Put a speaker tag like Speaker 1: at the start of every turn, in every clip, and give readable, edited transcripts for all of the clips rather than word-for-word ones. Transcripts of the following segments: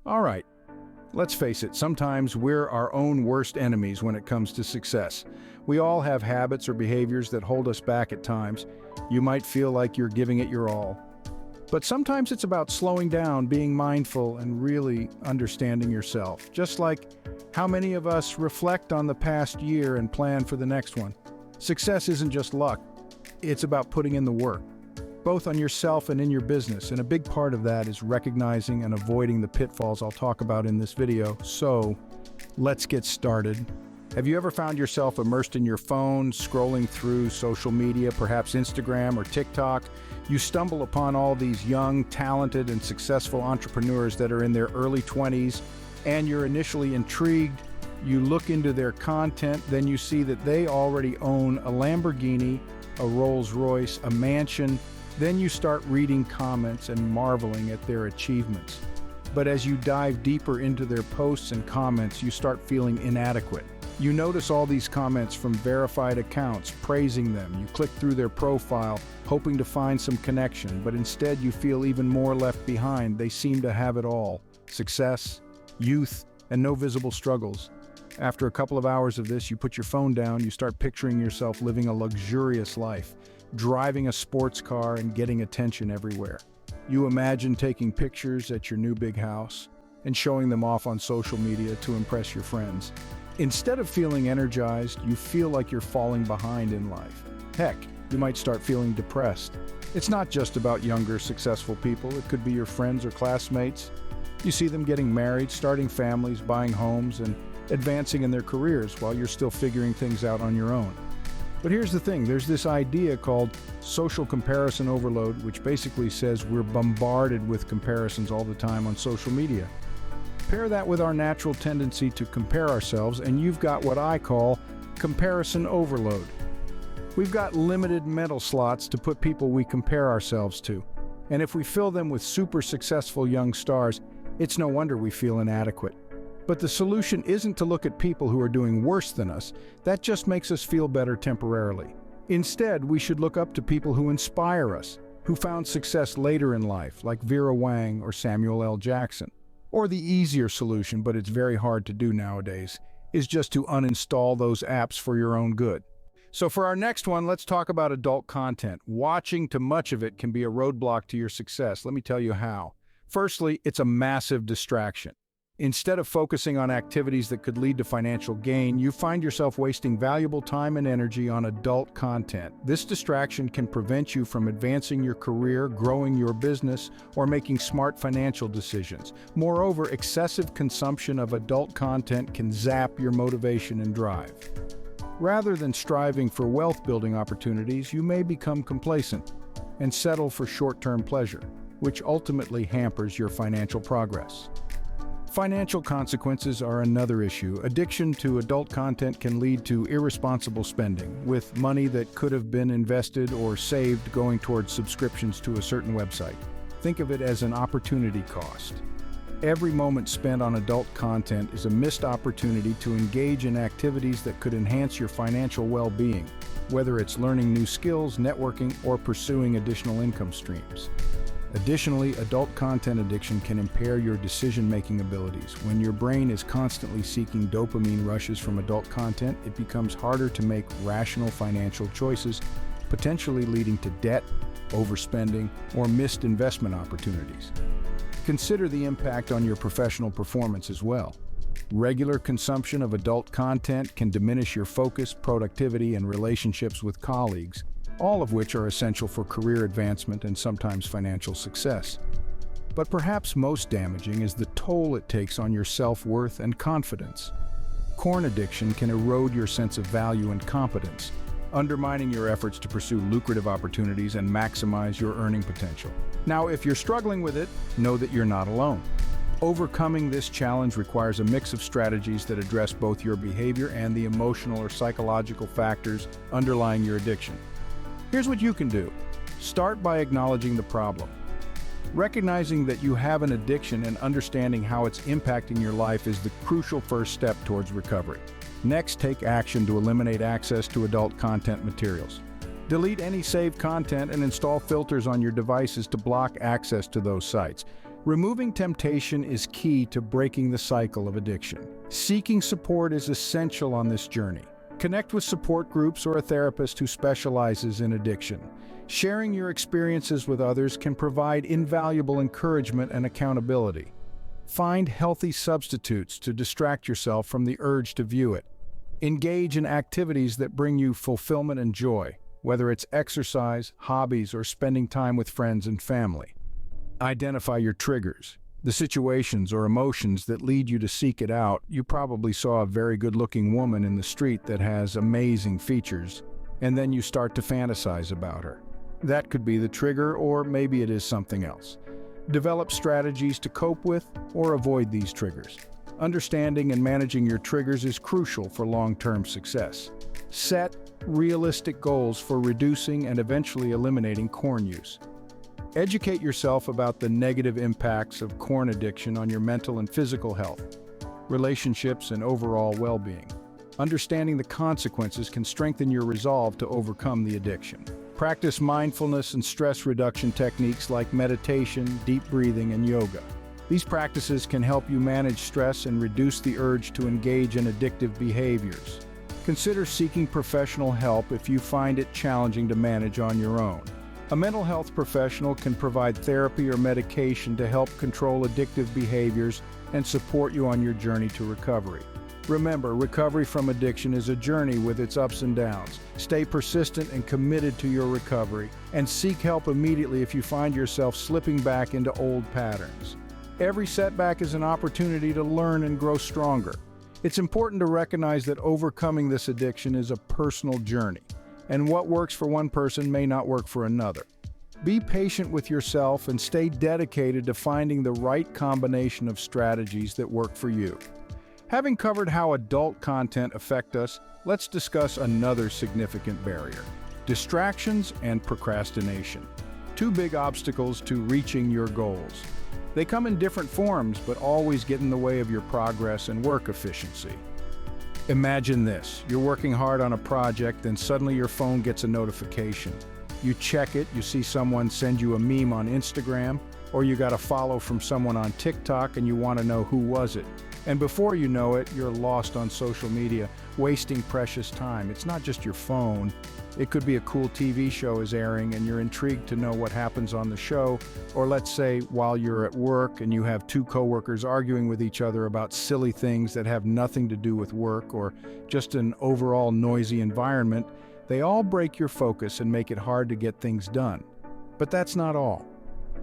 Speaker 1: All right, let's face it, sometimes we're our own worst enemies when it comes to success. We all have habits or behaviors that hold us back at times. You might feel like you're giving it your all. But sometimes it's about slowing down, being mindful, and really understanding yourself. Just like how many of us reflect on the past year and plan for the next one. Success isn't just luck, it's about putting in the work, both on yourself and in your business. And a big part of that is recognizing and avoiding the pitfalls I'll talk about in this video. So let's get started. Have you ever found yourself immersed in your phone, scrolling through social media, perhaps Instagram or TikTok? You stumble upon all these young, talented, and successful entrepreneurs that are in their early 20s, and you're initially intrigued. You look into their content, then you see that they already own a Lamborghini, a Rolls-Royce, a mansion. Then you start reading comments and marveling at their achievements. But as you dive deeper into their posts and comments, you start feeling inadequate. You notice all these comments from verified accounts praising them. You click through their profile, hoping to find some connection, but instead you feel even more left behind. They seem to have it all: success, youth, and no visible struggles. After a couple of hours of this, you put your phone down, you start picturing yourself living a luxurious life, driving a sports car and getting attention everywhere. You imagine taking pictures at your new big house and showing them off on social media to impress your friends. Instead of feeling energized, you feel like you're falling behind in life. Heck, you might start feeling depressed. It's not just about younger, successful people. It could be your friends or classmates. You see them getting married, starting families, buying homes, and advancing in their careers while you're still figuring things out on your own. But here's the thing, there's this idea called social comparison overload, which basically says we're bombarded with comparisons all the time on social media. Pair that with our natural tendency to compare ourselves, and you've got what I call comparison overload. We've got limited mental slots to put people we compare ourselves to. And if we fill them with super successful young stars, it's no wonder we feel inadequate. But the solution isn't to look at people who are doing worse than us. That just makes us feel better temporarily. Instead, we should look up to people who inspire us, who found success later in life, like Vera Wang or Samuel L. Jackson. Or the easier solution, but it's very hard to do nowadays, is just to uninstall those apps for your own good. So for our next one, let's talk about adult content. Watching too much of it can be a roadblock to your success. Let me tell you how. Firstly, it's a massive distraction. Instead of focusing on activities that could lead to financial gain, you find yourself wasting valuable time and energy on adult content. This distraction can prevent you from advancing your career, growing your business, or making smart financial decisions. Moreover, excessive consumption of adult content can zap your motivation and drive. Rather than striving for wealth-building opportunities, you may become complacent and settle for short-term pleasure, which ultimately hampers your financial progress. Financial consequences are another issue. Addiction to adult content can lead to irresponsible spending, with money that could have been invested or saved going towards subscriptions to a certain website. Think of it as an opportunity cost. Every moment spent on adult content is a missed opportunity to engage in activities that could enhance your financial well-being, whether it's learning new skills, networking, or pursuing additional income streams. Additionally, adult content addiction can impair your decision-making abilities. When your brain is constantly seeking dopamine rushes from adult content, it becomes harder to make rational financial choices, potentially leading to debt, overspending, or missed investment opportunities. Consider the impact on your professional performance as well. Regular consumption of adult content can diminish your focus, productivity, and relationships with colleagues, all of which are essential for career advancement and sometimes financial success. But perhaps most damaging is the toll it takes on your self-worth and confidence. Porn addiction can erode your sense of value and competence, undermining your efforts to pursue lucrative opportunities and maximize your earning potential. Now, if you're struggling with it, know that you're not alone. Overcoming this challenge requires a mix of strategies that address both your behavior and the emotional or psychological factors underlying your addiction. Here's what you can do. Start by acknowledging the problem. Recognizing that you have an addiction and understanding how it's impacting your life is the crucial first step towards recovery. Next, take action to eliminate access to adult content materials. Delete any saved content and install filters on your devices to block access to those sites. Removing temptation is key to breaking the cycle of addiction. Seeking support is essential on this journey. Connect with support groups or a therapist who specializes in addiction. Sharing your experiences with others can provide invaluable encouragement and accountability. Find healthy substitutes to distract yourself from the urge to view it. Engage in activities that bring you fulfillment and joy, whether it's exercise, hobbies, or spending time with friends and family. Identify your triggers, the situations or emotions that lead you to seek it out. You probably saw a very good-looking woman in the street that has amazing features, and then you start to fantasize about her. That could be the trigger, or maybe it is something else. Develop strategies to cope with or avoid these triggers. Understanding and managing your triggers is crucial for long-term success. Set realistic goals for reducing and eventually eliminating corn use. Educate yourself about the negative impacts of corn addiction on your mental and physical health, relationships, and overall well-being. Understanding the consequences can strengthen your resolve to overcome the addiction. Practice mindfulness and stress reduction techniques like meditation, deep breathing, and yoga. These practices can help you manage stress and reduce the urge to engage in addictive behaviors. Consider seeking professional help if you find it challenging to manage on your own. A mental health professional can provide therapy or medication to help control addictive behaviors and support you on your journey to recovery. Remember, recovery from addiction is a journey with its ups and downs. Stay persistent and committed to your recovery, and seek help immediately if you find yourself slipping back into old patterns. Every setback is an opportunity to learn and grow stronger. It's important to recognize that overcoming this addiction is a personal journey, and what works for one person may not work for another. Be patient with yourself and stay dedicated to finding the right combination of strategies that work for you. Having covered how adult content affect us, let's discuss another significant barrier: distractions and procrastination. Two big obstacles to reaching your goals. They come in different forms, but always get in the way of your progress and work efficiency. Imagine this: you're working hard on a project, then suddenly your phone gets a notification. You check it, you see someone send you a meme on Instagram, or you got a follow from someone on TikTok and you want to know who was it. And before you know it, you're lost on social media, wasting precious time. It's not just your phone. It could be a cool TV show is airing and you're intrigued to know what happens on the show. Or let's say while you're at work and you have two coworkers arguing with each other about silly things that have nothing to do with work, or just an overall noisy environment. They all break your focus and make it hard to get things done. But that's not all.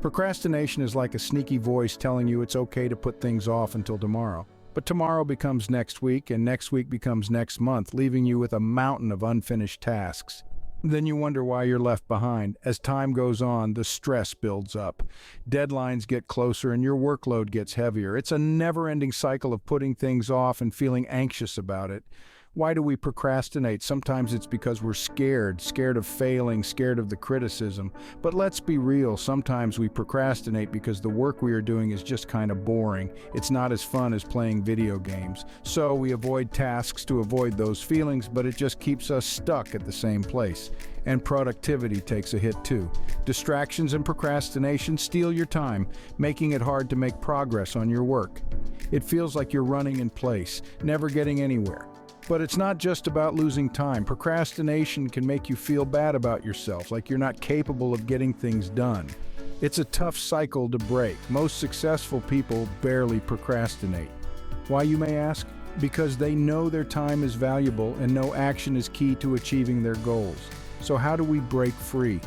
Speaker 1: Procrastination is like a sneaky voice telling you it's okay to put things off until tomorrow. But tomorrow becomes next week, and next week becomes next month, leaving you with a mountain of unfinished tasks. Then you wonder why you're left behind. As time goes on, the stress builds up. Deadlines get closer and your workload gets heavier. It's a never-ending cycle of putting things off and feeling anxious about it. Why do we procrastinate? Sometimes it's because we're scared of failing, scared of the criticism. But let's be real, sometimes we procrastinate because the work we are doing is just kind of boring. It's not as fun as playing video games. So we avoid tasks to avoid those feelings, but it just keeps us stuck at the same place. And productivity takes a hit too. Distractions and procrastination steal your time, making it hard to make progress on your work. It feels like you're running in place, never getting anywhere. But it's not just about losing time. Procrastination can make you feel bad about yourself, like you're not capable of getting things done. It's a tough cycle to break. Most successful people barely procrastinate. Why, you may ask? Because they know their time is valuable and know action is key to achieving their goals. So how do we break free?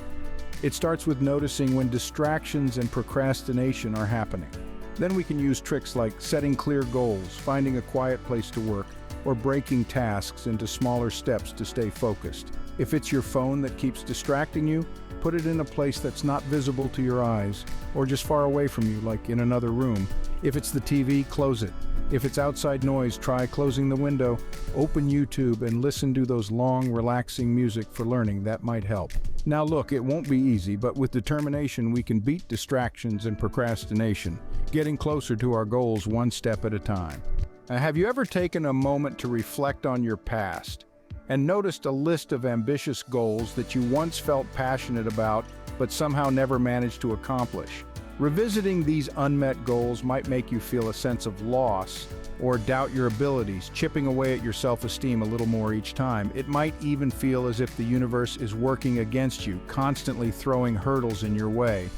Speaker 1: It starts with noticing when distractions and procrastination are happening. Then we can use tricks like setting clear goals, finding a quiet place to work, or breaking tasks into smaller steps to stay focused. If it's your phone that keeps distracting you, put it in a place that's not visible to your eyes, or just far away from you, like in another room. If it's the TV, close it. If it's outside noise, try closing the window. Open YouTube and listen to those long, relaxing music for learning. That might help. Now look, it won't be easy, but with determination we can beat distractions and procrastination, getting closer to our goals one step at a time. Have you ever taken a moment to reflect on your past and noticed a list of ambitious goals that you once felt passionate about but somehow never managed to accomplish? Revisiting these unmet goals might make you feel a sense of loss or doubt your abilities, chipping away at your self-esteem a little more each time. It might even feel as if the universe is working against you, constantly throwing hurdles in your way.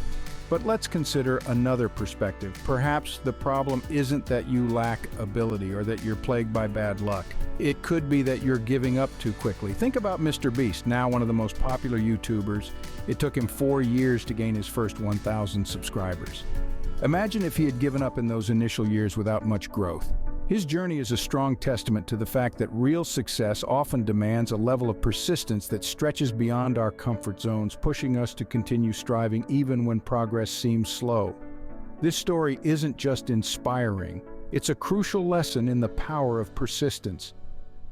Speaker 1: But let's consider another perspective. Perhaps the problem isn't that you lack ability or that you're plagued by bad luck. It could be that you're giving up too quickly. Think about Mr. Beast, now one of the most popular YouTubers. It took him 4 years to gain his first 1,000 subscribers. Imagine if he had given up in those initial years without much growth. His journey is a strong testament to the fact that real success often demands a level of persistence that stretches beyond our comfort zones, pushing us to continue striving even when progress seems slow. This story isn't just inspiring, it's a crucial lesson in the power of persistence.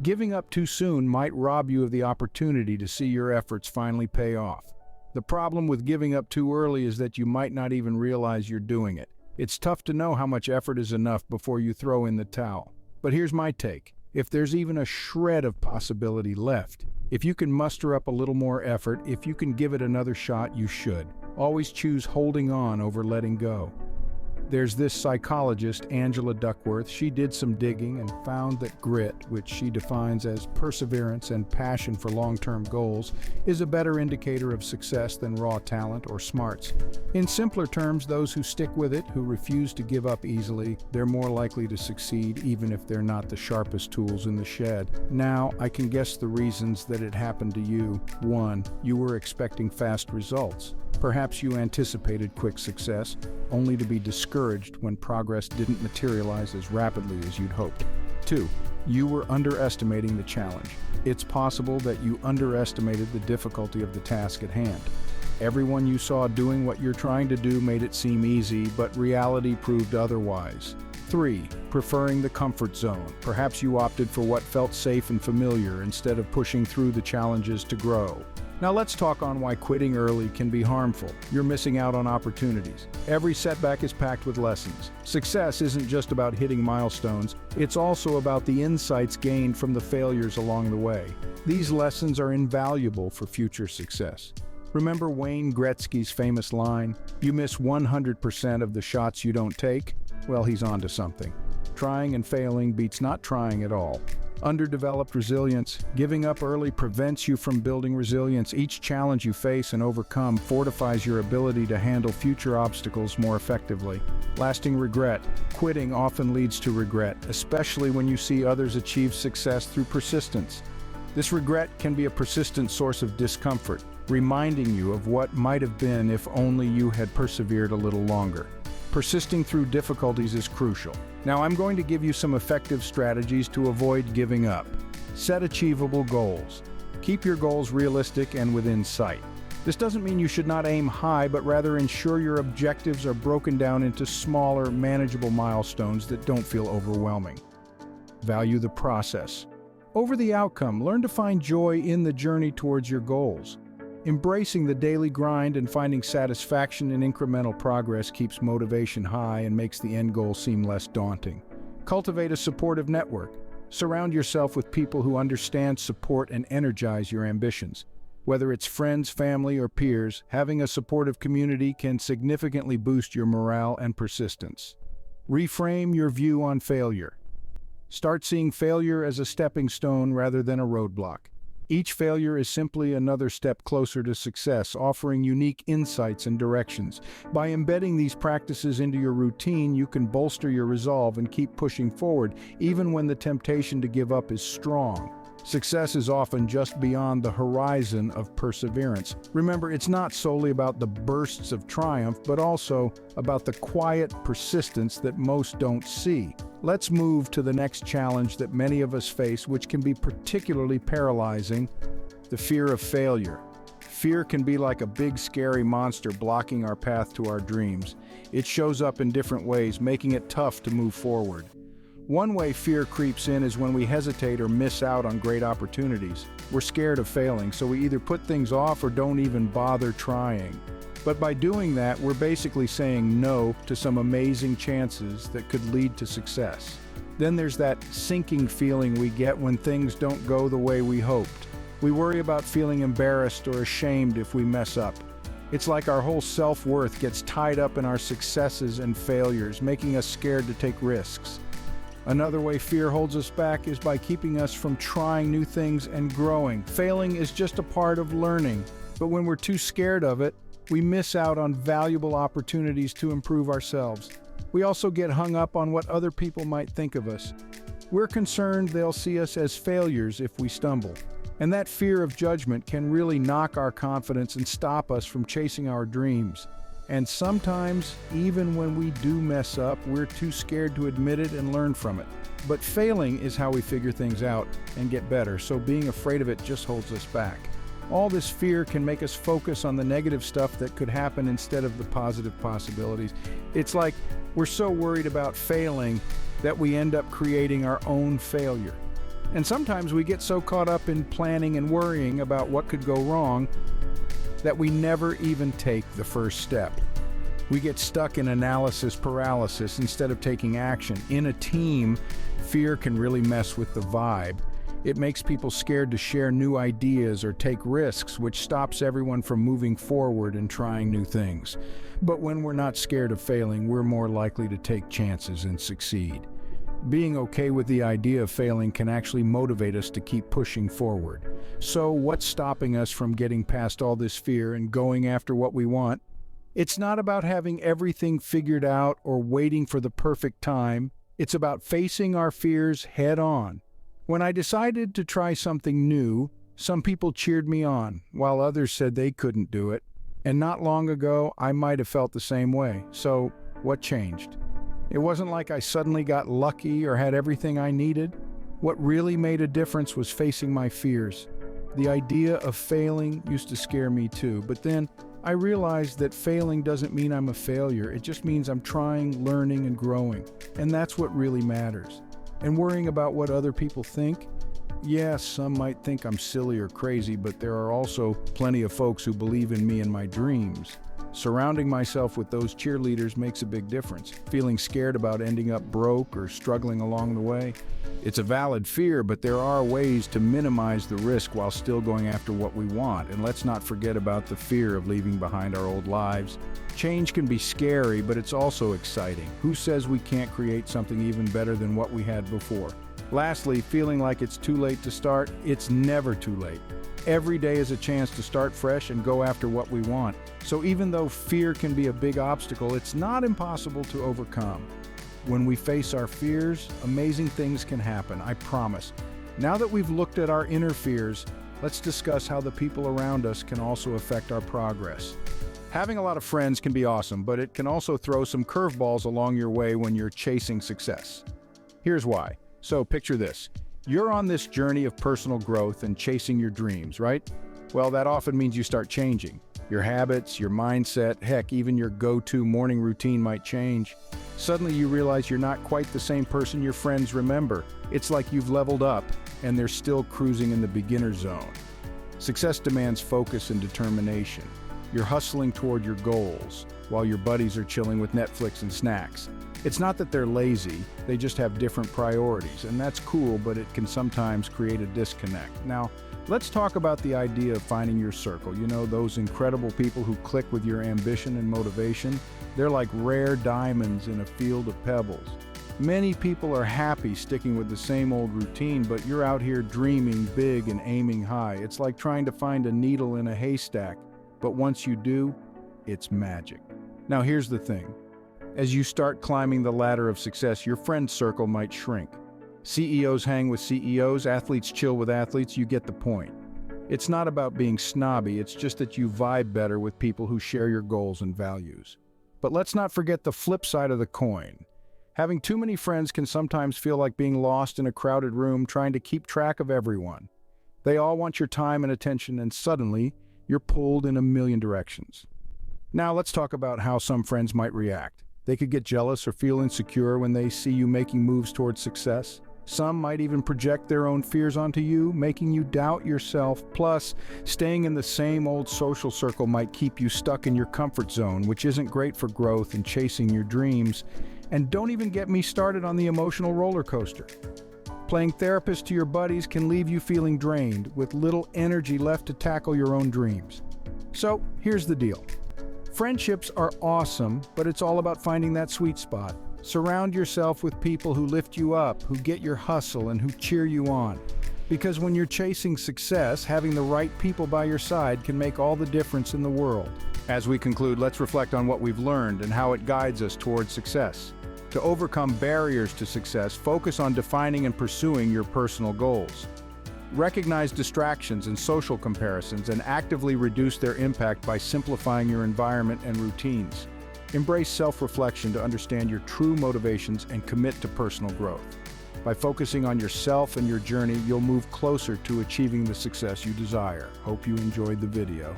Speaker 1: Giving up too soon might rob you of the opportunity to see your efforts finally pay off. The problem with giving up too early is that you might not even realize you're doing it. It's tough to know how much effort is enough before you throw in the towel. But here's my take. If there's even a shred of possibility left, if you can muster up a little more effort, if you can give it another shot, you should. Always choose holding on over letting go. There's this psychologist, Angela Duckworth. She did some digging and found that grit, which she defines as perseverance and passion for long-term goals, is a better indicator of success than raw talent or smarts. In simpler terms, those who stick with it, who refuse to give up easily, they're more likely to succeed even if they're not the sharpest tools in the shed. Now, I can guess the reasons that it happened to you. 1. You were expecting fast results. Perhaps you anticipated quick success, only to be discouraged when progress didn't materialize as rapidly as you'd hoped. 2. You were underestimating the challenge. It's possible that you underestimated the difficulty of the task at hand. Everyone you saw doing what you're trying to do made it seem easy, but reality proved otherwise. 3. Preferring the comfort zone. Perhaps you opted for what felt safe and familiar instead of pushing through the challenges to grow. Now let's talk on why quitting early can be harmful. You're missing out on opportunities. Every setback is packed with lessons. Success isn't just about hitting milestones, it's also about the insights gained from the failures along the way. These lessons are invaluable for future success. Remember Wayne Gretzky's famous line, "You miss 100% of the shots you don't take"? Well, he's onto something. Trying and failing beats not trying at all. Underdeveloped resilience. Giving up early prevents you from building resilience. Each challenge you face and overcome fortifies your ability to handle future obstacles more effectively. Lasting regret. Quitting often leads to regret, especially when you see others achieve success through persistence. This regret can be a persistent source of discomfort, reminding you of what might have been if only you had persevered a little longer. Persisting through difficulties is crucial. Now I'm going to give you some effective strategies to avoid giving up. Set achievable goals. Keep your goals realistic and within sight. This doesn't mean you should not aim high, but rather ensure your objectives are broken down into smaller, manageable milestones that don't feel overwhelming. Value the process. Over the outcome, learn to find joy in the journey towards your goals. Embracing the daily grind and finding satisfaction in incremental progress keeps motivation high and makes the end goal seem less daunting. Cultivate a supportive network. Surround yourself with people who understand, support, and energize your ambitions. Whether it's friends, family, or peers, having a supportive community can significantly boost your morale and persistence. Reframe your view on failure. Start seeing failure as a stepping stone rather than a roadblock. Each failure is simply another step closer to success, offering unique insights and directions. By embedding these practices into your routine, you can bolster your resolve and keep pushing forward, even when the temptation to give up is strong. Success is often just beyond the horizon of perseverance. Remember, it's not solely about the bursts of triumph, but also about the quiet persistence that most don't see. Let's move to the next challenge that many of us face, which can be particularly paralyzing: the fear of failure. Fear can be like a big, scary monster blocking our path to our dreams. It shows up in different ways, making it tough to move forward. One way fear creeps in is when we hesitate or miss out on great opportunities. We're scared of failing, so we either put things off or don't even bother trying. But by doing that, we're basically saying no to some amazing chances that could lead to success. Then there's that sinking feeling we get when things don't go the way we hoped. We worry about feeling embarrassed or ashamed if we mess up. It's like our whole self-worth gets tied up in our successes and failures, making us scared to take risks. Another way fear holds us back is by keeping us from trying new things and growing. Failing is just a part of learning, but when we're too scared of it, we miss out on valuable opportunities to improve ourselves. We also get hung up on what other people might think of us. We're concerned they'll see us as failures if we stumble. And that fear of judgment can really knock our confidence and stop us from chasing our dreams. And sometimes, even when we do mess up, we're too scared to admit it and learn from it. But failing is how we figure things out and get better, so being afraid of it just holds us back. All this fear can make us focus on the negative stuff that could happen instead of the positive possibilities. It's like we're so worried about failing that we end up creating our own failure. And sometimes we get so caught up in planning and worrying about what could go wrong that we never even take the first step. We get stuck in analysis paralysis instead of taking action. In a team, fear can really mess with the vibe. It makes people scared to share new ideas or take risks, which stops everyone from moving forward and trying new things. But when we're not scared of failing, we're more likely to take chances and succeed. Being okay with the idea of failing can actually motivate us to keep pushing forward. So what's stopping us from getting past all this fear and going after what we want? It's not about having everything figured out or waiting for the perfect time. It's about facing our fears head on. When I decided to try something new, some people cheered me on, while others said they couldn't do it. And not long ago, I might have felt the same way. So what changed? It wasn't like I suddenly got lucky or had everything I needed. What really made a difference was facing my fears. The idea of failing used to scare me too, but then I realized that failing doesn't mean I'm a failure. It just means I'm trying, learning, and growing. And that's what really matters. And worrying about what other people think? Yes, some might think I'm silly or crazy, but there are also plenty of folks who believe in me and my dreams. Surrounding myself with those cheerleaders makes a big difference. Feeling scared about ending up broke or struggling along the way? It's a valid fear, but there are ways to minimize the risk while still going after what we want. And let's not forget about the fear of leaving behind our old lives. Change can be scary, but it's also exciting. Who says we can't create something even better than what we had before? Lastly, feeling like it's too late to start? It's never too late. Every day is a chance to start fresh and go after what we want. So even though fear can be a big obstacle, it's not impossible to overcome. When we face our fears, amazing things can happen, I promise. Now that we've looked at our inner fears, let's discuss how the people around us can also affect our progress. Having a lot of friends can be awesome, but it can also throw some curveballs along your way when you're chasing success. Here's why. So picture this. You're on this journey of personal growth and chasing your dreams, right? Well, that often means you start changing. Your habits, your mindset, heck, even your go-to morning routine might change. Suddenly you realize you're not quite the same person your friends remember. It's like you've leveled up and they're still cruising in the beginner zone. Success demands focus and determination. You're hustling toward your goals while your buddies are chilling with Netflix and snacks. It's not that they're lazy, they just have different priorities, and that's cool, but it can sometimes create a disconnect. Now, let's talk about the idea of finding your circle. You know, those incredible people who click with your ambition and motivation? They're like rare diamonds in a field of pebbles. Many people are happy sticking with the same old routine, but you're out here dreaming big and aiming high. It's like trying to find a needle in a haystack, but once you do, it's magic. Now, here's the thing. As you start climbing the ladder of success, your friend circle might shrink. CEOs hang with CEOs, athletes chill with athletes, you get the point. It's not about being snobby, it's just that you vibe better with people who share your goals and values. But let's not forget the flip side of the coin. Having too many friends can sometimes feel like being lost in a crowded room trying to keep track of everyone. They all want your time and attention, and suddenly, you're pulled in a million directions. Now let's talk about how some friends might react. They could get jealous or feel insecure when they see you making moves towards success. Some might even project their own fears onto you, making you doubt yourself. Plus, staying in the same old social circle might keep you stuck in your comfort zone, which isn't great for growth and chasing your dreams. And don't even get me started on the emotional roller coaster. Playing therapist to your buddies can leave you feeling drained, with little energy left to tackle your own dreams. So, here's the deal. Friendships are awesome, but it's all about finding that sweet spot. Surround yourself with people who lift you up, who get your hustle, and who cheer you on. Because when you're chasing success, having the right people by your side can make all the difference in the world. As we conclude, let's reflect on what we've learned and how it guides us towards success. To overcome barriers to success, focus on defining and pursuing your personal goals. Recognize distractions and social comparisons and actively reduce their impact by simplifying your environment and routines. Embrace self-reflection to understand your true motivations and commit to personal growth. By focusing on yourself and your journey, you'll move closer to achieving the success you desire. Hope you enjoyed the video.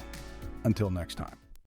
Speaker 1: Until next time.